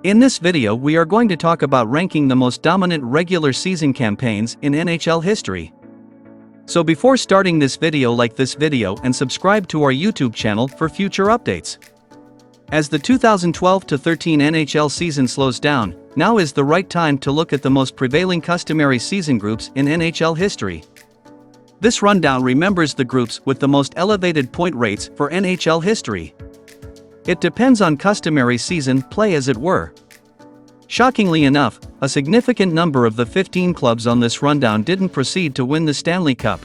In this video we are going to talk about ranking the most dominant regular season campaigns in NHL history. So before starting this video, like this video and subscribe to our YouTube channel for future updates. As the 2012-13 NHL season slows down, now is the right time to look at the most prevailing customary season groups in NHL history. This rundown remembers the groups with the most elevated point rates for NHL history. It depends on customary season play, as it were. Shockingly enough, a significant number of the 15 clubs on this rundown didn't proceed to win the Stanley Cup.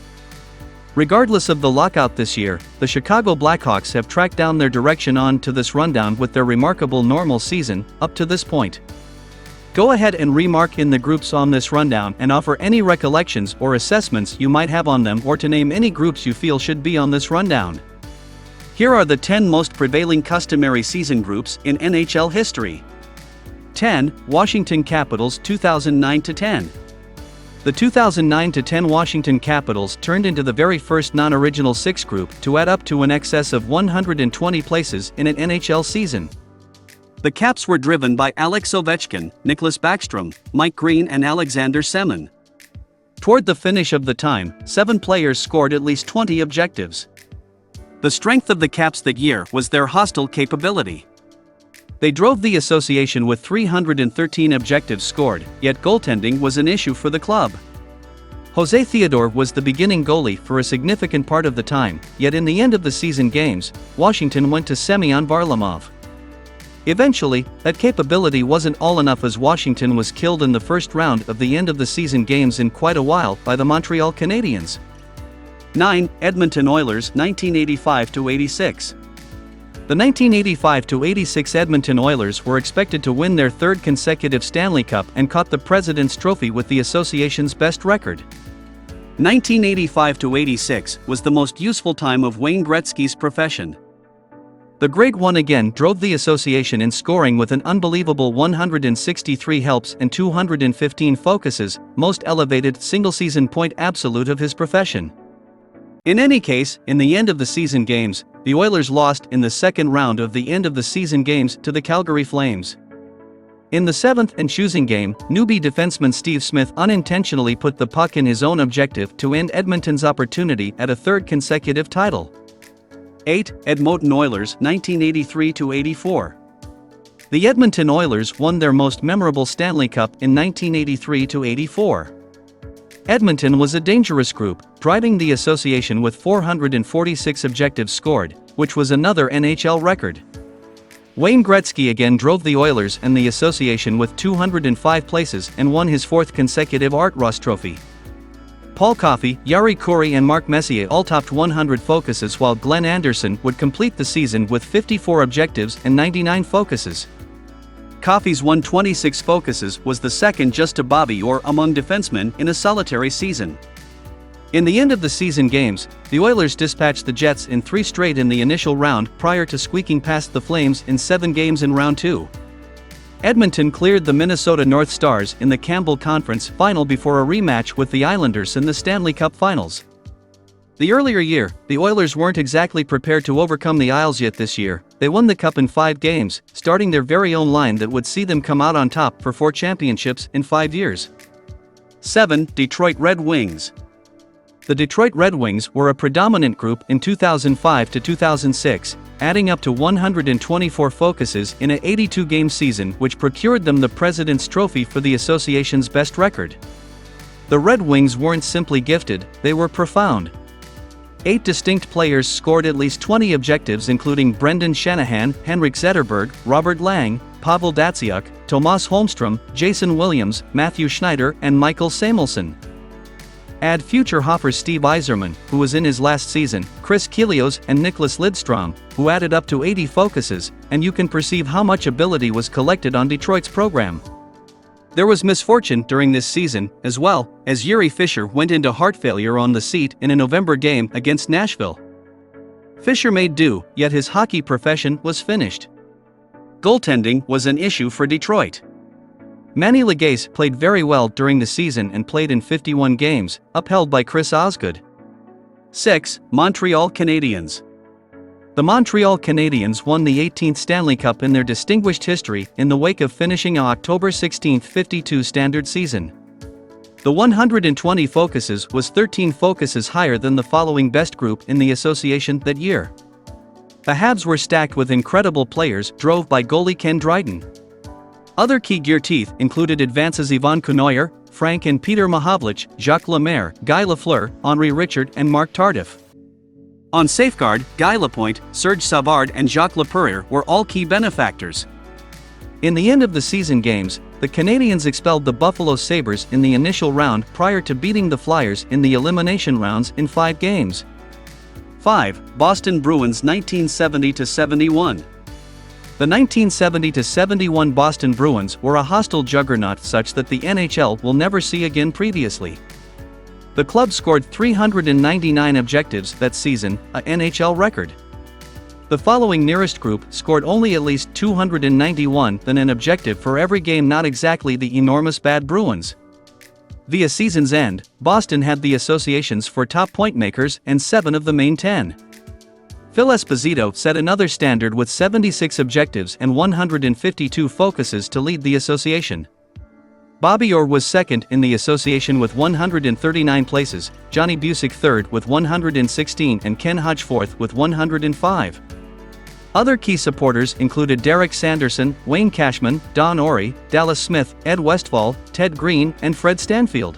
Regardless of the lockout this year, the Chicago Blackhawks have tracked down their direction on to this rundown with their remarkable normal season up to this point. Go ahead and remark in the groups on this rundown and offer any recollections or assessments you might have on them, or to name any groups you feel should be on this rundown. Here are the 10 most prevailing customary season groups in NHL history. 10. Washington Capitals 2009-10. The 2009-10 Washington Capitals turned into the very first non-original six group to add up to an excess of 120 places in an NHL season. The Caps were driven by Alex Ovechkin, Nicklas Backstrom, Mike Green and Alexander Semin. Toward the finish of the time, 7 players scored at least 20 objectives. The strength of the Caps that year was their hostile capability. They drove the association with 313 objectives scored, yet goaltending was an issue for the club. Jose Theodore was the beginning goalie for a significant part of the time, yet in the end of the season games, Washington went to Semyon Varlamov. Eventually, that capability wasn't all enough, as Washington was killed in the first round of the end of the season games in quite a while by the Montreal Canadiens. 9. Edmonton Oilers 1985-86. The 1985-86 Edmonton Oilers were expected to win their third consecutive Stanley Cup and caught the President's Trophy with the association's best record. 1985-86 was the most useful time of Wayne Gretzky's profession. The Great One again drove the association in scoring with an unbelievable 163 helps and 215 focuses, most elevated single-season point absolute of his profession. In any case, in the end of the season games, the Oilers lost in the second round of the end of the season games to the Calgary Flames. In the seventh and choosing game, newbie defenseman Steve Smith unintentionally put the puck in his own objective to end Edmonton's opportunity at a third consecutive title. 8. Edmonton Oilers 1983-84. The Edmonton Oilers won their most memorable Stanley Cup in 1983-84. Edmonton was a dangerous group, driving the association with 446 objectives scored, which was another NHL record. Wayne Gretzky again drove the Oilers and the association with 205 places and won his fourth consecutive Art Ross Trophy. Paul Coffey, Jari Kurri and Mark Messier all topped 100 focuses, while Glenn Anderson would complete the season with 54 objectives and 99 focuses. Coffey's 126 focuses was the second just to Bobby Orr among defensemen in a solitary season. In the end of the season games, the Oilers dispatched the Jets in 3 straight in the initial round prior to squeaking past the Flames in 7 games in round 2. Edmonton cleared the Minnesota North Stars in the Campbell Conference Final before a rematch with the Islanders in the Stanley Cup Finals. The earlier year, the Oilers weren't exactly prepared to overcome the Isles, yet this year, they won the Cup in 5 games, starting their very own line that would see them come out on top for 4 championships in 5 years. 7. Detroit Red Wings. The Detroit Red Wings were a predominant group in 2005-2006, adding up to 124 focuses in a 82-game season, which procured them the President's Trophy for the association's best record. The Red Wings weren't simply gifted, they were profound. 8 distinct players scored at least 20 objectives, including Brendan Shanahan, Henrik Zetterberg, Robert Lang, Pavel Datsyuk, Tomas Holmstrom, Jason Williams, Matthew Schneider and Michael Samuelsson. Add future Hoffers Steve Yzerman, who was in his last season, Chris Kilios and Nicklas Lidstrom, who added up to 80 focuses, and you can perceive how much ability was collected on Detroit's program. There was misfortune during this season, as well, as Yuri Fisher went into heart failure on the seat in a November game against Nashville. Fisher made do, yet his hockey profession was finished. Goaltending was an issue for Detroit. Manny Legace played very well during the season and played in 51 games, upheld by Chris Osgood. 6. Montreal Canadiens. The Montreal Canadiens won the 18th Stanley Cup in their distinguished history in the wake of finishing an October 16, 52 standard season. The 120 focuses was 13 focuses higher than the following best group in the association that year. The Habs were stacked with incredible players drove by goalie Ken Dryden. Other key gear teeth included advances Yvan Cournoyer, Frank and Peter Mahovlich, Jacques Lemaire, Guy Lafleur, Henri Richard and Marc Tardif. On safeguard, Guy Lapointe, Serge Savard and Jacques Laperriere were all key benefactors. In the end of the season games, the Canadiens expelled the Buffalo Sabres in the initial round prior to beating the Flyers in the elimination rounds in 5 games. 5. Boston Bruins 1970-71. The 1970-71 Boston Bruins were a hostile juggernaut such that the NHL will never see again previously. The club scored 399 objectives that season, a NHL record. The following nearest group scored only at least 291 than an objective for every game, not exactly the enormous bad Bruins. Via season's end, Boston had the associations for top point makers and 7 of the main 10. Phil Esposito set another standard with 76 objectives and 152 focuses to lead the association. Bobby Orr was second in the association with 139 places, Johnny Bucyk third with 116 and Ken Hodge fourth with 105. Other key supporters included Derek Sanderson, Wayne Cashman, Don Orey, Dallas Smith, Ed Westfall, Ted Green and Fred Stanfield.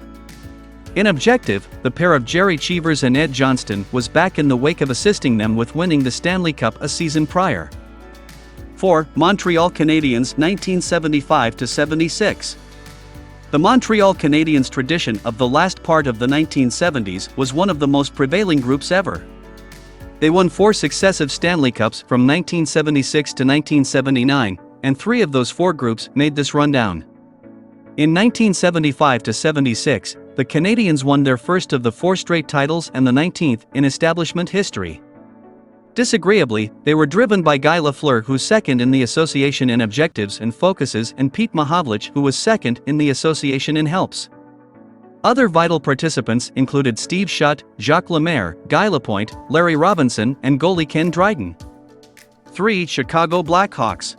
In objective, the pair of Jerry Cheevers and Ed Johnston was back in the wake of assisting them with winning the Stanley Cup a season prior. 4. Montreal Canadiens 1975-76. The Montreal Canadiens' tradition of the last part of the 1970s was one of the most prevailing groups ever. They won 4 successive Stanley Cups from 1976 to 1979, and 3 of those 4 groups made this rundown. In 1975-76, the Canadiens won their first of the 4 straight titles and the 19th in establishment history. Disagreeably, they were driven by Guy Lafleur, who's second in the association in objectives and focuses, and Pete Mahovlich, who was second in the association in helps. Other vital participants included Steve Shutt, Jacques Lemaire, Guy Lapointe, Larry Robinson, and goalie Ken Dryden. 3. Chicago Blackhawks.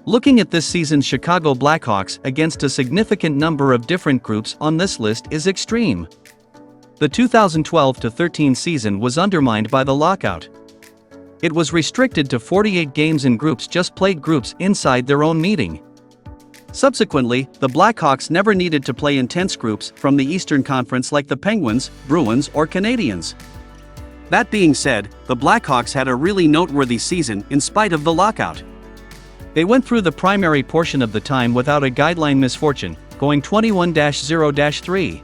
Looking at this season's Chicago Blackhawks against a significant number of different groups on this list is extreme. The 2012-13 season was undermined by the lockout. It was restricted to 48 games in groups just played groups inside their own meeting. Subsequently, the Blackhawks never needed to play intense groups from the Eastern Conference like the Penguins, Bruins or Canadiens. That being said, the Blackhawks had a really noteworthy season in spite of the lockout. They went through the primary portion of the time without a guideline misfortune, going 21-0-3.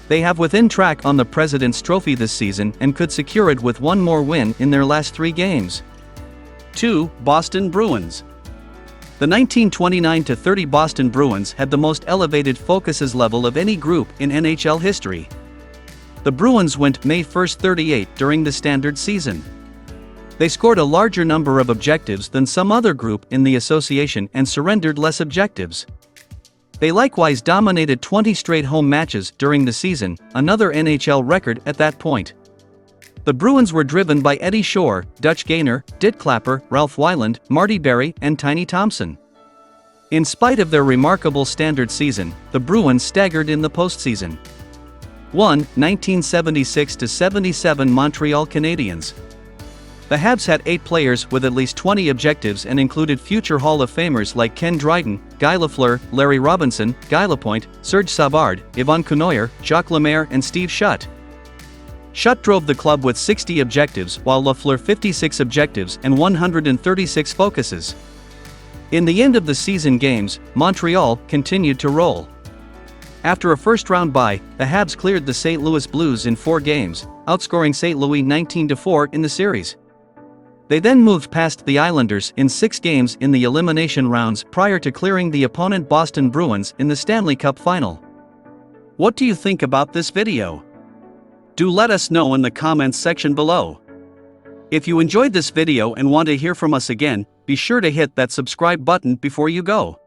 They have within track on the President's Trophy this season and could secure it with one more win in their last 3 games. 2. Boston Bruins. The 1929-30 Boston Bruins had the most elevated focuses level of any group in NHL history. The Bruins went May 1, 38 during the standard season. They scored a larger number of objectives than some other group in the association and surrendered less objectives. They likewise dominated 20 straight home matches during the season, another NHL record at that point. The Bruins were driven by Eddie Shore, Dutch Gaynor, Dit Clapper, Ralph Weiland, Marty Berry, and Tiny Thompson. In spite of their remarkable standard season, the Bruins staggered in the postseason. 1. 1976-77 Montreal Canadiens. The Habs had 8 players with at least 20 objectives and included future Hall of Famers like Ken Dryden, Guy Lafleur, Larry Robinson, Guy Lapointe, Serge Savard, Yvan Cournoyer, Jacques Lemaire and Steve Shutt. Shutt drove the club with 60 objectives while Lafleur 56 objectives and 136 focuses. In the end of the season games, Montreal continued to roll. After a first-round bye, the Habs cleared the St. Louis Blues in 4 games, outscoring St. Louis 19-4 in the series. They then moved past the Islanders in 6 games in the elimination rounds prior to clearing the opponent Boston Bruins in the Stanley Cup final. What do you think about this video? Do let us know in the comments section below. If you enjoyed this video and want to hear from us again, be sure to hit that subscribe button before you go.